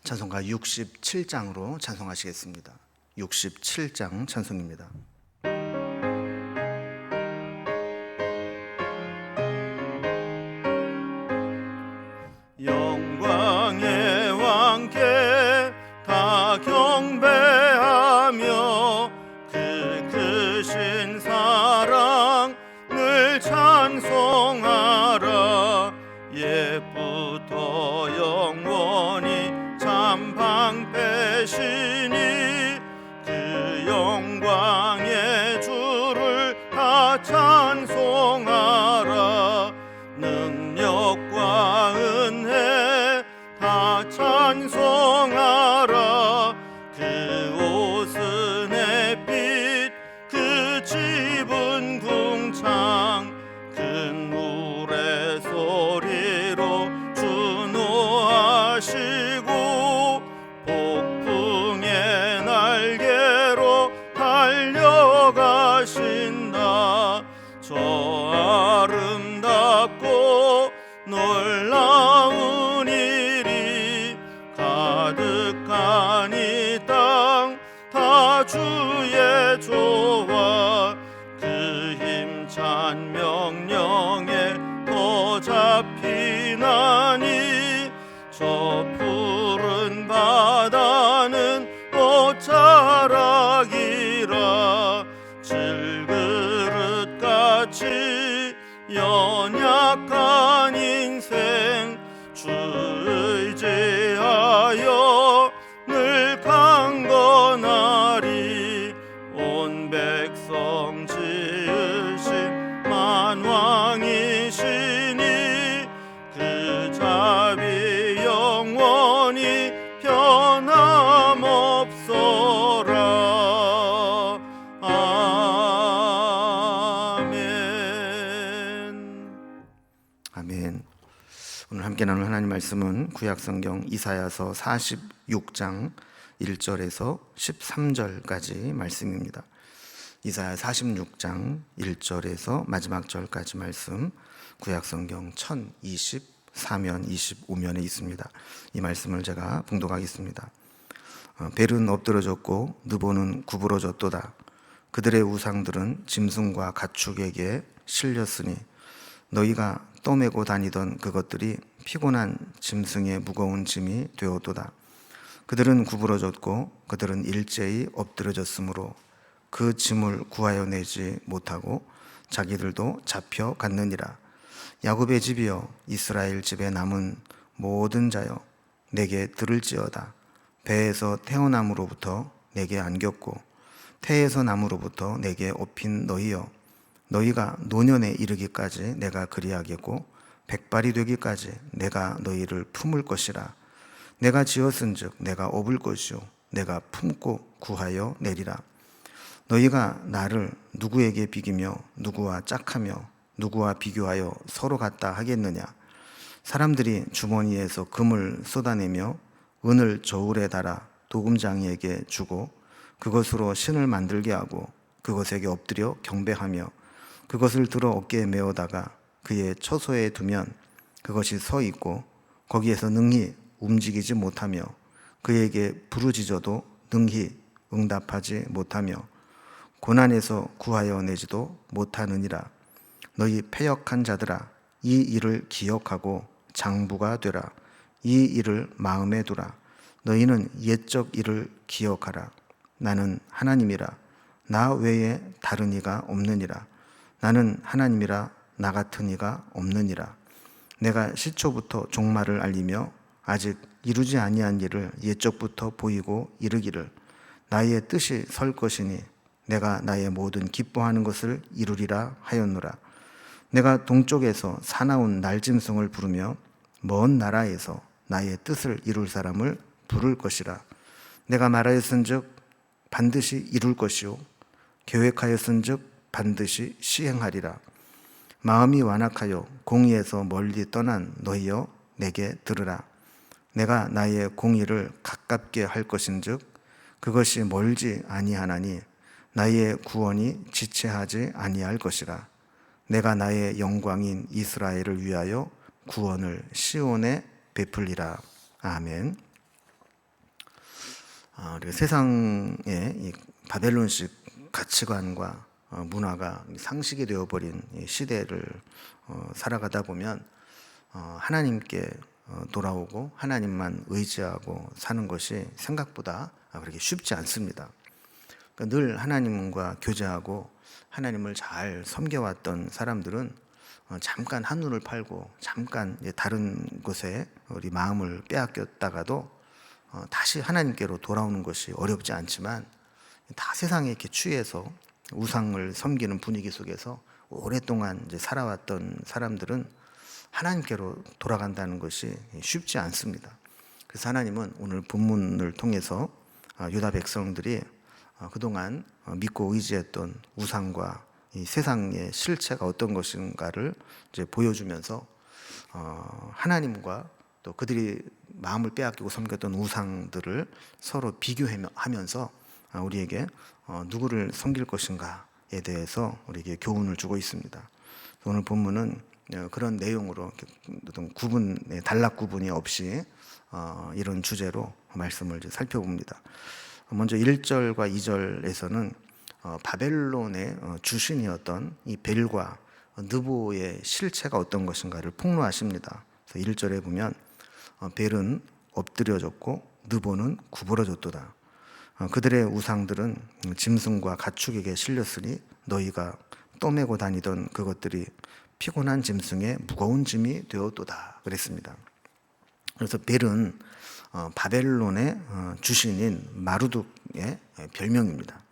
찬송가 67장으로 찬송하시겠습니다. 67장 찬송입니다. 영광의 왕께 다 경배하며 그 크신 사랑 늘 찬송하라. 옛부터 영원히 참 방패시니 그 영광의 주를 다 찬송하라. 능력과 은혜 다 찬송하라. 그 옷은 햇빛 그 집은 궁창 큰 물의 소리로 준호하시고 폭풍의 날개로 달려가신다. 저 아름답고 놀라운 일이 가득한 이 땅 다 주의 조와 그 힘찬 명령에 더 잡히나니 저 푸른 바다는 옷자락이라. 질그릇같이 연약한 인생 주 의지하여 늘 강건하리. 온 백성 지으신 만왕이시니 그 자비 영원히 변함없어라. 아멘. 오늘 함께 나눌 하나님 말씀은 구약성경 이사야서 46장 1절에서 13절까지 말씀입니다. 이사야 46장 1절에서 마지막 절까지 말씀, 구약성경 1024면 25면에 있습니다. 이 말씀을 제가 봉독하겠습니다. 벨은 엎드러졌고 느보는 구부러졌도다. 그들의 우상들은 짐승과 가축에게 실렸으니 너희가 떠매고 다니던 그것들이 피곤한 짐승의 무거운 짐이 되었도다. 그들은 구부러졌고 그들은 일제히 엎드러졌으므로 그 짐을 구하여 내지 못하고 자기들도 잡혀갔느니라. 야곱의 집이여, 이스라엘 집에 남은 모든 자여, 내게 들을지어다. 배에서 태어남으로부터 내게 안겼고 태에서 남으로부터 내게 업힌 너희여, 너희가 노년에 이르기까지 내가 그리하겠고 백발이 되기까지 내가 너희를 품을 것이라. 내가 지었은즉 내가 업을 것이요 내가 품고 구하여 내리라. 너희가 나를 누구에게 비기며 누구와 짝하며 누구와 비교하여 서로 같다 하겠느냐. 사람들이 주머니에서 금을 쏟아내며 은을 저울에 달아 도금장이에게 주고 그것으로 신을 만들게 하고 그것에게 엎드려 경배하며 그것을 들어 어깨에 메어다가 그의 처소에 두면 그것이 서 있고 거기에서 능히 움직이지 못하며 그에게 부르짖어도 능히 응답하지 못하며 고난에서 구하여 내지도 못하느니라. 너희 패역한 자들아, 이 일을 기억하고 장부가 되라. 이 일을 마음에 두라. 너희는 옛적 일을 기억하라. 나는 하나님이라. 나 외에 다른 이가 없느니라. 나는 하나님이라. 나 같은 이가 없느니라. 내가 시초부터 종말을 알리며 아직 이루지 아니한 일을 옛적부터 보이고 이르기를 나의 뜻이 설 것이니 내가 나의 모든 기뻐하는 것을 이루리라 하였노라. 내가 동쪽에서 사나운 날짐승을 부르며 먼 나라에서 나의 뜻을 이룰 사람을 부를 것이라. 내가 말하였은즉 반드시 이룰 것이요 계획하였은즉 반드시 시행하리라. 마음이 완악하여 공의에서 멀리 떠난 너희여, 내게 들으라. 내가 나의 공의를 가깝게 할 것인즉 그것이 멀지 아니하나니 나의 구원이 지체하지 아니할 것이라. 내가 나의 영광인 이스라엘을 위하여 구원을 시온에 베풀리라. 아멘. 우리가 세상의 이 바벨론식 가치관과 문화가 상식이 되어버린 이 시대를 살아가다 보면 하나님께 돌아오고 하나님만 의지하고 사는 것이 생각보다 그렇게 쉽지 않습니다. 그러니까 늘 하나님과 교제하고 하나님을 잘 섬겨왔던 사람들은 잠깐 한눈을 팔고 잠깐 다른 곳에 우리 마음을 빼앗겼다가도 다시 하나님께로 돌아오는 것이 어렵지 않지만, 다 세상에 이렇게 취해서 우상을 섬기는 분위기 속에서 오랫동안 이제 살아왔던 사람들은 하나님께로 돌아간다는 것이 쉽지 않습니다. 그래서 하나님은 오늘 본문을 통해서 유다 백성들이 그동안 믿고 의지했던 우상과 이 세상의 실체가 어떤 것인가를 이제 보여주면서 하나님과 또 그들이 마음을 빼앗기고 섬겼던 우상들을 서로 비교하면서 우리에게 누구를 섬길 것인가에 대해서 우리에게 교훈을 주고 있습니다. 오늘 본문은 그런 내용으로 어떤 단락 구분이 없이 이런 주제로 말씀을 이제 살펴봅니다. 먼저 1절과 2절에서는 바벨론의 주신이었던 이 벨과 느보의 실체가 어떤 것인가를 폭로하십니다. 그래서 1절에 보면 벨은 엎드려졌고 느보는 구부러졌도다. 그들의 우상들은 짐승과 가축에게 실렸으니 너희가 떠매고 다니던 그것들이 피곤한 짐승의 무거운 짐이 되었도다 그랬습니다. 그래서 벨은 바벨론의 주신인 마루둑의 별명입니다.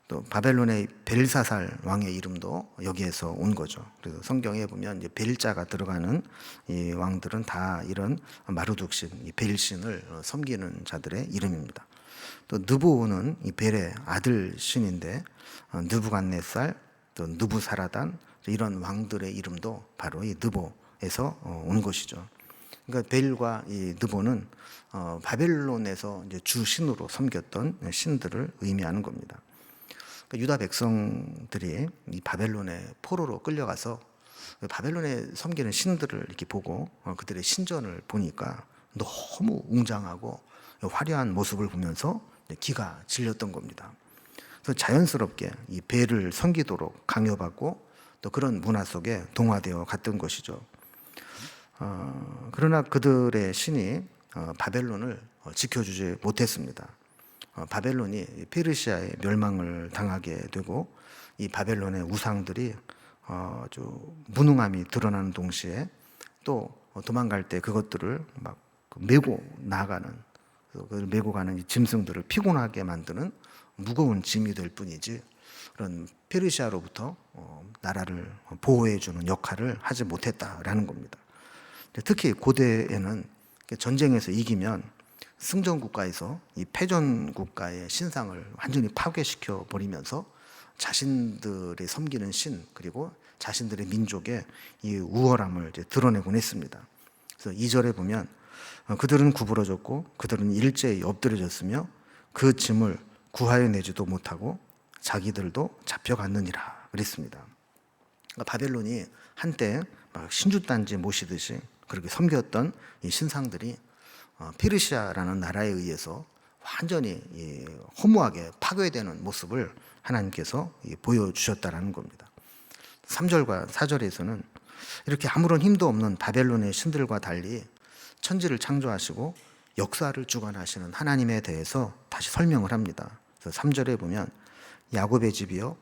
또 바벨론의 벨사살 왕의 이름도 여기에서 온 거죠. 그래서 성경에 보면 이제 벨자가 들어가는 이 왕들은 다 이런 마루둑신, 이 벨신을 섬기는 자들의 이름입니다. 또 느보는 이 벨의 아들 신인데 느부갓네살, 또 느부사라단 이런 왕들의 이름도 바로 이 느보에서 온 것이죠. 그러니까 벨과 이 느보는 바벨론에서 이제 주신으로 섬겼던 신들을 의미하는 겁니다. 그러니까 유다 백성들이 이 바벨론의 포로로 끌려가서 바벨론에 섬기는 신들을 이렇게 보고 그들의 신전을 보니까 너무 웅장하고 화려한 모습을 보면서 기가 질렸던 겁니다. 그래서 자연스럽게 이 벨을 섬기도록 강요받고 또 그런 문화 속에 동화되어 갔던 것이죠. 그러나 그들의 신이 바벨론을 지켜주지 못했습니다. 바벨론이 페르시아의 멸망을 당하게 되고 이 바벨론의 우상들이 아주 무능함이 드러나는 동시에 또 도망갈 때 그것들을 막 메고 나가는, 그걸 메고 가는 이 짐승들을 피곤하게 만드는 무거운 짐이 될 뿐이지 그런 페르시아로부터 나라를 보호해주는 역할을 하지 못했다라는 겁니다. 특히 고대에는 전쟁에서 이기면 승전 국가에서 이 패전 국가의 신상을 완전히 파괴시켜 버리면서 자신들이 섬기는 신 그리고 자신들의 민족의 이 우월함을 이제 드러내곤 했습니다. 그래서 2절에 보면 그들은 구부러졌고 그들은 일제히 엎드려졌으며 그 짐을 구하여 내지도 못하고 자기들도 잡혀갔느니라 그랬습니다. 그러니까 바벨론이 한때 막 신주단지 모시듯이 그렇게 섬겼던 이 신상들이 페르시아라는 나라에 의해서 완전히 허무하게 파괴되는 모습을 하나님께서 보여주셨다라는 겁니다. 3절과 4절에서는 이렇게 아무런 힘도 없는 바벨론의 신들과 달리 천지를 창조하시고 역사를 주관하시는 하나님에 대해서 다시 설명을 합니다. 그래서 3절에 보면 야곱의 집이여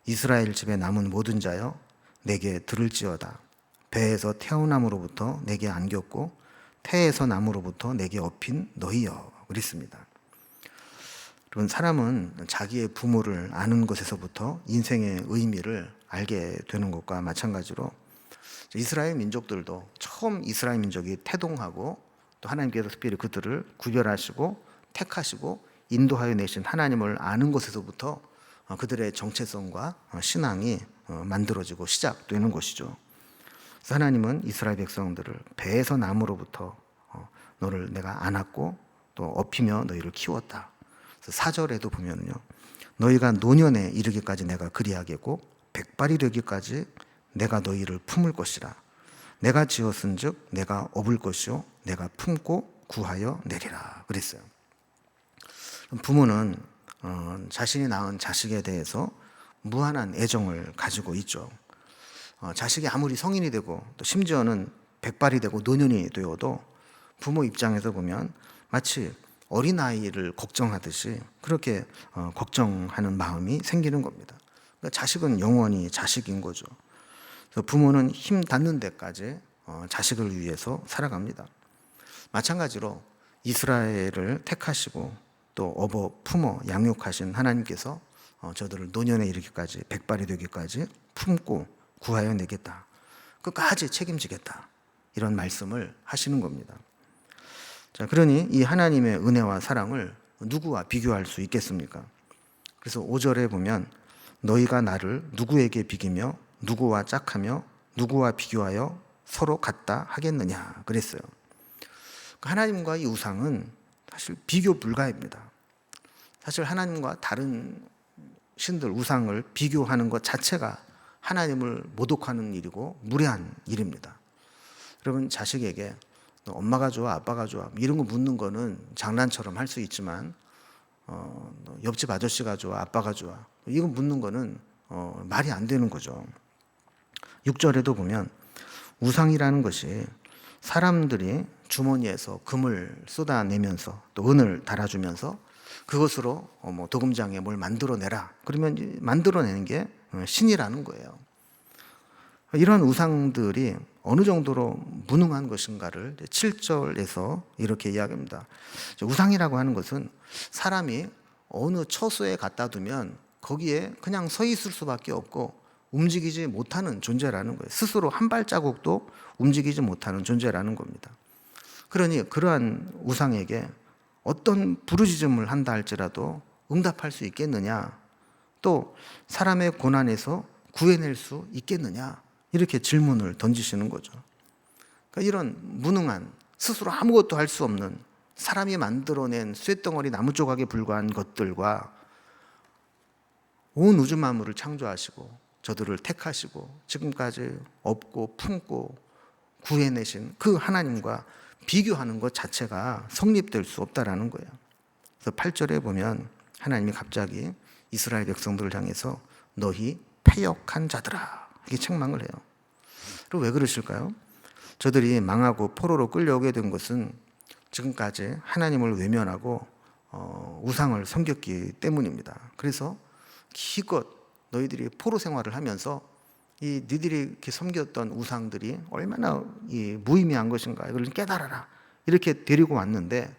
이스라엘 집에 남은 모든 자여 내게 들을지어다. 배에서 태어남으로부터 내게 안겼고 태에서 남으로부터 내게 업힌 너희여 그랬습니다. 여러분, 사람은 자기의 부모를 아는 것에서부터 인생의 의미를 알게 되는 것과 마찬가지로 이스라엘 민족들도 처음 이스라엘 민족이 태동하고 또 하나님께서 특별히 그들을 구별하시고 택하시고 인도하여 내신 하나님을 아는 것에서부터 그들의 정체성과 신앙이 만들어지고 시작되는 것이죠. 그래서 하나님은 이스라엘 백성들을 배에서 남으로부터 너를 내가 안았고 또 업히며 너희를 키웠다. 그래서 4절에도 보면요, 너희가 노년에 이르기까지 내가 그리하겠고 백발이 되기까지 내가 너희를 품을 것이라. 내가 지었은즉 내가 업을 것이요 내가 품고 구하여 내리라 그랬어요. 부모는 자신이 낳은 자식에 대해서 무한한 애정을 가지고 있죠. 자식이 아무리 성인이 되고 또 심지어는 백발이 되고 노년이 되어도 부모 입장에서 보면 마치 어린아이를 걱정하듯이 그렇게 걱정하는 마음이 생기는 겁니다. 그러니까 자식은 영원히 자식인 거죠. 그래서 부모는 힘 닿는 데까지 자식을 위해서 살아갑니다. 마찬가지로 이스라엘을 택하시고 또 업어 품어 양육하신 하나님께서 저들을 노년에 이르기까지 백발이 되기까지 품고 구하여 내겠다. 끝까지 책임지겠다. 이런 말씀을 하시는 겁니다. 자, 그러니 이 하나님의 은혜와 사랑을 누구와 비교할 수 있겠습니까? 그래서 5절에 보면 너희가 나를 누구에게 비기며 누구와 짝하며 누구와 비교하여 서로 같다 하겠느냐 그랬어요. 하나님과 이 우상은 사실 비교 불가입니다. 사실 하나님과 다른 신들 우상을 비교하는 것 자체가 하나님을 모독하는 일이고 무례한 일입니다. 여러분 자식에게 너 엄마가 좋아 아빠가 좋아 이런 거 묻는 거는 장난처럼 할 수 있지만 옆집 아저씨가 좋아 아빠가 좋아 이거 묻는 거는 말이 안 되는 거죠. 6절에도 보면 우상이라는 것이 사람들이 주머니에서 금을 쏟아내면서 또 은을 달아주면서 그것으로 도금장에 뭘 만들어내라 그러면 만들어내는 게 신이라는 거예요. 이런 우상들이 어느 정도로 무능한 것인가를 7절에서 이렇게 이야기합니다. 우상이라고 하는 것은 사람이 어느 처소에 갖다 두면 거기에 그냥 서 있을 수밖에 없고 움직이지 못하는 존재라는 거예요. 스스로 한 발자국도 움직이지 못하는 존재라는 겁니다. 그러니 그러한 우상에게 어떤 부르짖음을 한다 할지라도 응답할 수 있겠느냐, 또 사람의 고난에서 구해낼 수 있겠느냐, 이렇게 질문을 던지시는 거죠. 그러니까 이런 무능한, 스스로 아무것도 할 수 없는 사람이 만들어낸 쇳덩어리 나무 조각에 불과한 것들과 온 우주 만물을 창조하시고 저들을 택하시고 지금까지 업고 품고 구해내신 그 하나님과 비교하는 것 자체가 성립될 수 없다라는 거예요. 그래서 8절에 보면 하나님이 갑자기 이스라엘 백성들을 향해서 너희 패역한 자들아 이렇게 책망을 해요. 그리고 왜 그러실까요? 저들이 망하고 포로로 끌려오게 된 것은 지금까지 하나님을 외면하고 우상을 섬겼기 때문입니다. 그래서 기껏 너희들이 포로 생활을 하면서 이 너희들이 이렇게 섬겼던 우상들이 얼마나 무의미한 것인가 이걸 깨달아라 이렇게 데리고 왔는데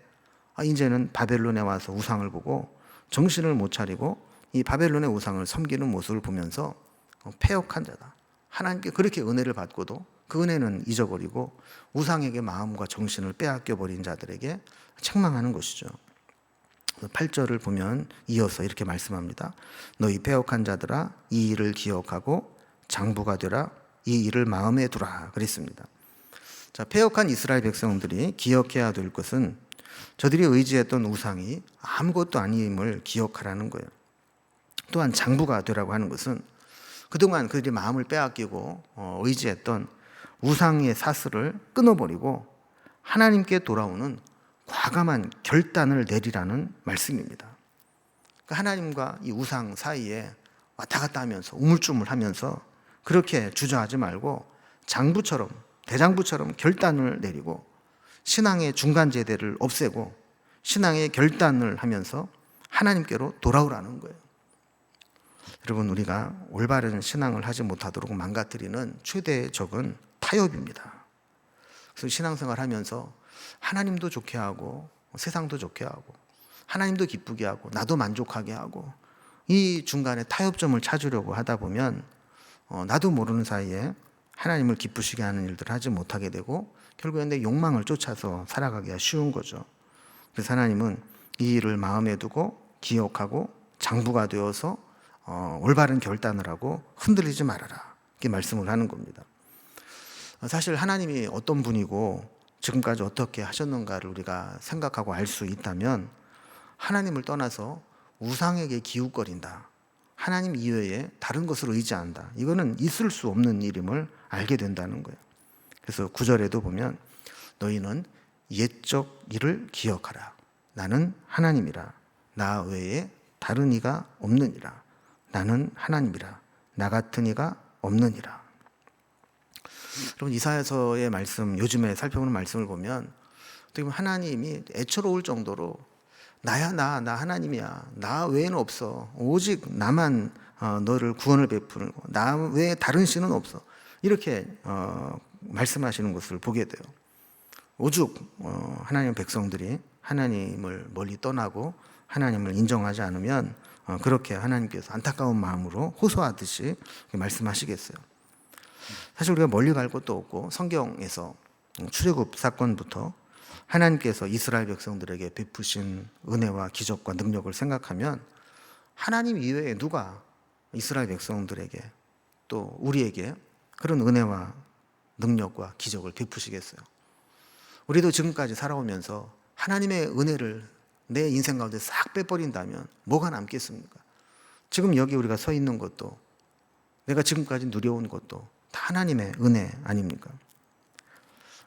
이제는 바벨론에 와서 우상을 보고 정신을 못 차리고 이 바벨론의 우상을 섬기는 모습을 보면서 패역한 자다. 하나님께 그렇게 은혜를 받고도 그 은혜는 잊어버리고 우상에게 마음과 정신을 빼앗겨 버린 자들에게 책망하는 것이죠. 8절을 보면 이어서 이렇게 말씀합니다. 너희 패역한 자들아 이 일을 기억하고 장부가 되라 이 일을 마음에 두라 그랬습니다. 자, 패역한 이스라엘 백성들이 기억해야 될 것은 저들이 의지했던 우상이 아무것도 아님을 기억하라는 거예요. 또한 장부가 되라고 하는 것은 그동안 그들이 마음을 빼앗기고 의지했던 우상의 사슬을 끊어버리고 하나님께 돌아오는 과감한 결단을 내리라는 말씀입니다. 그러니까 하나님과 이 우상 사이에 왔다 갔다 하면서 우물쭈물하면서 그렇게 주저하지 말고 장부처럼 대장부처럼 결단을 내리고 신앙의 중간 제대를 없애고 신앙의 결단을 하면서 하나님께로 돌아오라는 거예요. 여러분 우리가 올바른 신앙을 하지 못하도록 망가뜨리는 최대의 적은 타협입니다. 그래서 신앙생활 하면서 하나님도 좋게 하고 세상도 좋게 하고 하나님도 기쁘게 하고 나도 만족하게 하고 이 중간에 타협점을 찾으려고 하다 보면 나도 모르는 사이에 하나님을 기쁘시게 하는 일들을 하지 못하게 되고 결국엔 내 욕망을 쫓아서 살아가기가 쉬운 거죠. 그래서 하나님은 이 일을 마음에 두고 기억하고 장부가 되어서 올바른 결단을 하고 흔들리지 말아라 이렇게 말씀을 하는 겁니다. 사실 하나님이 어떤 분이고 지금까지 어떻게 하셨는가를 우리가 생각하고 알 수 있다면 하나님을 떠나서 우상에게 기웃거린다, 하나님 이외에 다른 것을 의지한다, 이거는 있을 수 없는 일임을 알게 된다는 거예요. 그래서 9절에도 보면 너희는 옛적 일을 기억하라 나는 하나님이라 나 외에 다른 이가 없느니라. 나는 하나님이라. 나 같은 이가 없느니라. 여러분, 이사야서의 말씀, 요즘에 살펴보는 말씀을 보면 어떻게 보면 하나님이 애처로울 정도로 나야 나 하나님이야. 나 외에는 없어. 오직 나만 너를 구원을 베푸고 나 외에 다른 신은 없어. 이렇게 말씀하시는 것을 보게 돼요. 오죽 하나님의 백성들이 하나님을 멀리 떠나고 하나님을 인정하지 않으면 그렇게 하나님께서 안타까운 마음으로 호소하듯이 말씀하시겠어요. 사실 우리가 멀리 갈 것도 없고 성경에서 출애굽 사건부터 하나님께서 이스라엘 백성들에게 베푸신 은혜와 기적과 능력을 생각하면 하나님 이외에 누가 이스라엘 백성들에게 또 우리에게 그런 은혜와 능력과 기적을 베푸시겠어요? 우리도 지금까지 살아오면서 하나님의 은혜를 내 인생 가운데 싹 빼버린다면 뭐가 남겠습니까? 지금 여기 우리가 서 있는 것도 내가 지금까지 누려온 것도 다 하나님의 은혜 아닙니까?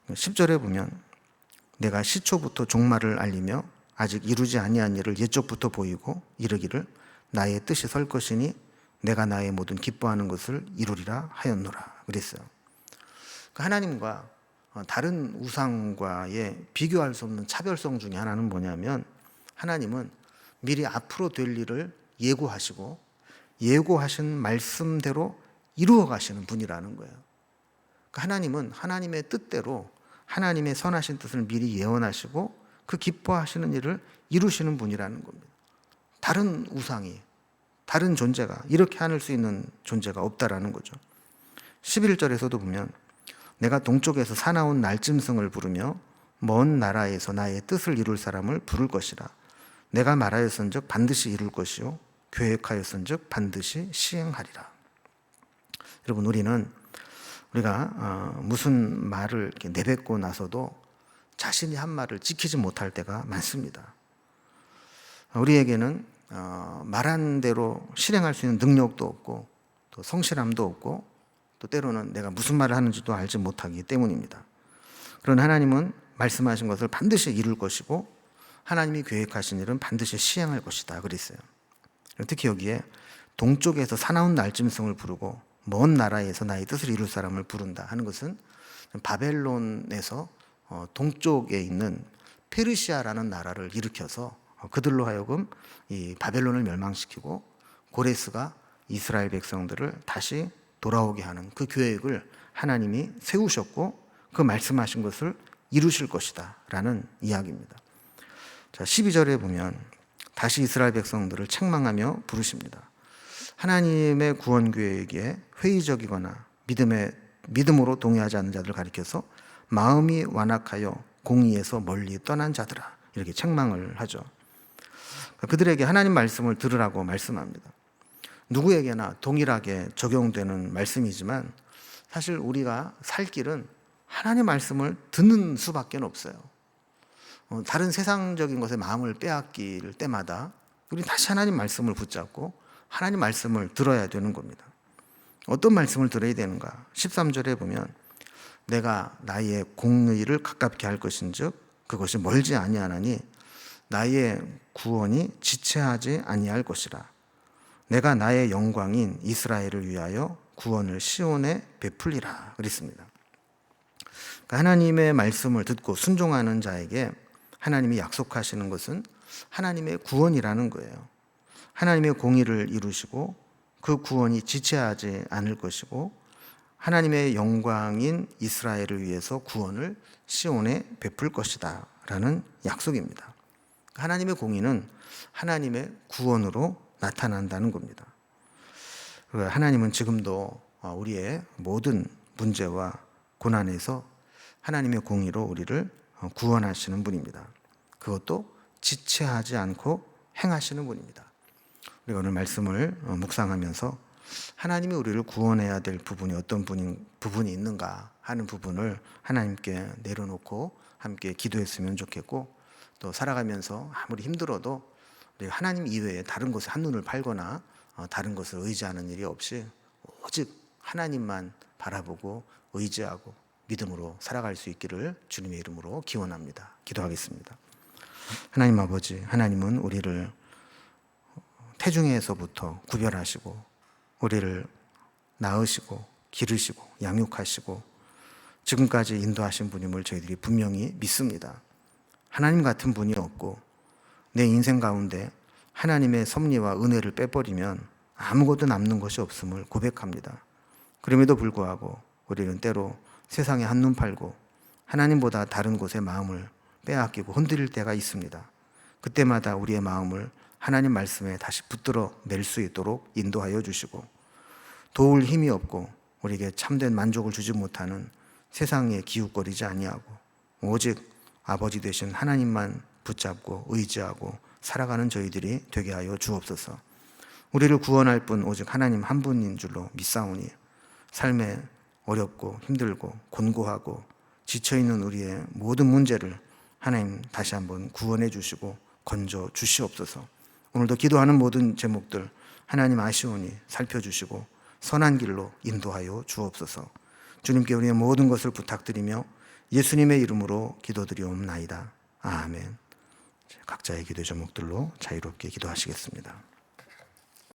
10절에 보면 내가 시초부터 종말을 알리며 아직 이루지 아니한 일을 옛적부터 보이고 이르기를 나의 뜻이 설 것이니 내가 나의 모든 기뻐하는 것을 이루리라 하였노라 그랬어요. 하나님과 다른 우상과의 비교할 수 없는 차별성 중에 하나는 뭐냐면 하나님은 미리 앞으로 될 일을 예고하시고 예고하신 말씀대로 이루어 가시는 분이라는 거예요. 하나님은 하나님의 뜻대로 하나님의 선하신 뜻을 미리 예언하시고 그 기뻐하시는 일을 이루시는 분이라는 겁니다. 다른 우상이, 다른 존재가 이렇게 하늘 수 있는 존재가 없다라는 거죠. 11절에서도 보면 내가 동쪽에서 사나운 날짐승을 부르며 먼 나라에서 나의 뜻을 이룰 사람을 부를 것이라. 내가 말하였은즉 반드시 이룰 것이요 계획하였은즉 반드시 시행하리라. 여러분, 우리가 무슨 말을 이렇게 내뱉고 나서도 자신이 한 말을 지키지 못할 때가 많습니다. 우리에게는 말한 대로 실행할 수 있는 능력도 없고 또 성실함도 없고 또 때로는 내가 무슨 말을 하는지도 알지 못하기 때문입니다. 그러나 하나님은 말씀하신 것을 반드시 이룰 것이고 하나님이 계획하신 일은 반드시 시행할 것이다 그랬어요. 특히 여기에 동쪽에서 사나운 날짐승을 부르고 먼 나라에서 나의 뜻을 이룰 사람을 부른다 하는 것은 바벨론에서 동쪽에 있는 페르시아라는 나라를 일으켜서 그들로 하여금 이 바벨론을 멸망시키고 고레스가 이스라엘 백성들을 다시 돌아오게 하는 그 계획을 하나님이 세우셨고 그 말씀하신 것을 이루실 것이다 라는 이야기입니다. 자, 12절에 보면 다시 이스라엘 백성들을 책망하며 부르십니다. 하나님의 구원 계획에 회의적이거나 믿음으로 동의하지 않는 자들을 가리켜서 마음이 완악하여 공의에서 멀리 떠난 자들아 이렇게 책망을 하죠. 그들에게 하나님 말씀을 들으라고 말씀합니다. 누구에게나 동일하게 적용되는 말씀이지만 사실 우리가 살 길은 하나님 말씀을 듣는 수밖에 없어요. 다른 세상적인 것에 마음을 빼앗길 때마다 우리 다시 하나님 말씀을 붙잡고 하나님 말씀을 들어야 되는 겁니다. 어떤 말씀을 들어야 되는가? 13절에 보면 내가 나의 공의를 가깝게 할 것인즉 그것이 멀지 아니하나니 나의 구원이 지체하지 아니할 것이라. 내가 나의 영광인 이스라엘을 위하여 구원을 시온에 베풀리라 그랬습니다. 그러니까 하나님의 말씀을 듣고 순종하는 자에게 하나님이 약속하시는 것은 하나님의 구원이라는 거예요. 하나님의 공의를 이루시고 그 구원이 지체하지 않을 것이고 하나님의 영광인 이스라엘을 위해서 구원을 시온에 베풀 것이다 라는 약속입니다. 하나님의 공의는 하나님의 구원으로 나타난다는 겁니다. 하나님은 지금도 우리의 모든 문제와 고난에서 하나님의 공의로 우리를 구원하시는 분입니다. 그것도 지체하지 않고 행하시는 분입니다. 우리가 오늘 말씀을 묵상하면서 하나님이 우리를 구원해야 될 부분이 어떤 부분이 있는가 하는 부분을 하나님께 내려놓고 함께 기도했으면 좋겠고 또 살아가면서 아무리 힘들어도 우리가 하나님 이외에 다른 곳에 한눈을 팔거나 다른 것을 의지하는 일이 없이 오직 하나님만 바라보고 의지하고 믿음으로 살아갈 수 있기를 주님의 이름으로 기원합니다. 기도하겠습니다. 하나님 아버지, 하나님은 우리를 태중에서부터 구별하시고 우리를 낳으시고 기르시고 양육하시고 지금까지 인도하신 분임을 저희들이 분명히 믿습니다. 하나님 같은 분이 없고 내 인생 가운데 하나님의 섭리와 은혜를 빼버리면 아무것도 남는 것이 없음을 고백합니다. 그럼에도 불구하고 우리는 때로 세상에 한눈 팔고 하나님보다 다른 곳에 마음을 빼앗기고 흔들릴 때가 있습니다. 그때마다 우리의 마음을 하나님 말씀에 다시 붙들어 낼 수 있도록 인도하여 주시고 도울 힘이 없고 우리에게 참된 만족을 주지 못하는 세상에 기웃거리지 아니하고 오직 아버지 되신 하나님만 붙잡고 의지하고 살아가는 저희들이 되게 하여 주옵소서. 우리를 구원할 분 오직 하나님 한 분인 줄로 믿사오니 삶에 어렵고 힘들고 곤고하고 지쳐있는 우리의 모든 문제를 하나님 다시 한번 구원해 주시고 건져 주시옵소서. 오늘도 기도하는 모든 제목들 하나님 아시오니 살펴주시고 선한 길로 인도하여 주옵소서. 주님께 우리의 모든 것을 부탁드리며 예수님의 이름으로 기도드리옵나이다. 아멘. 각자의 기도 제목들로 자유롭게 기도하시겠습니다.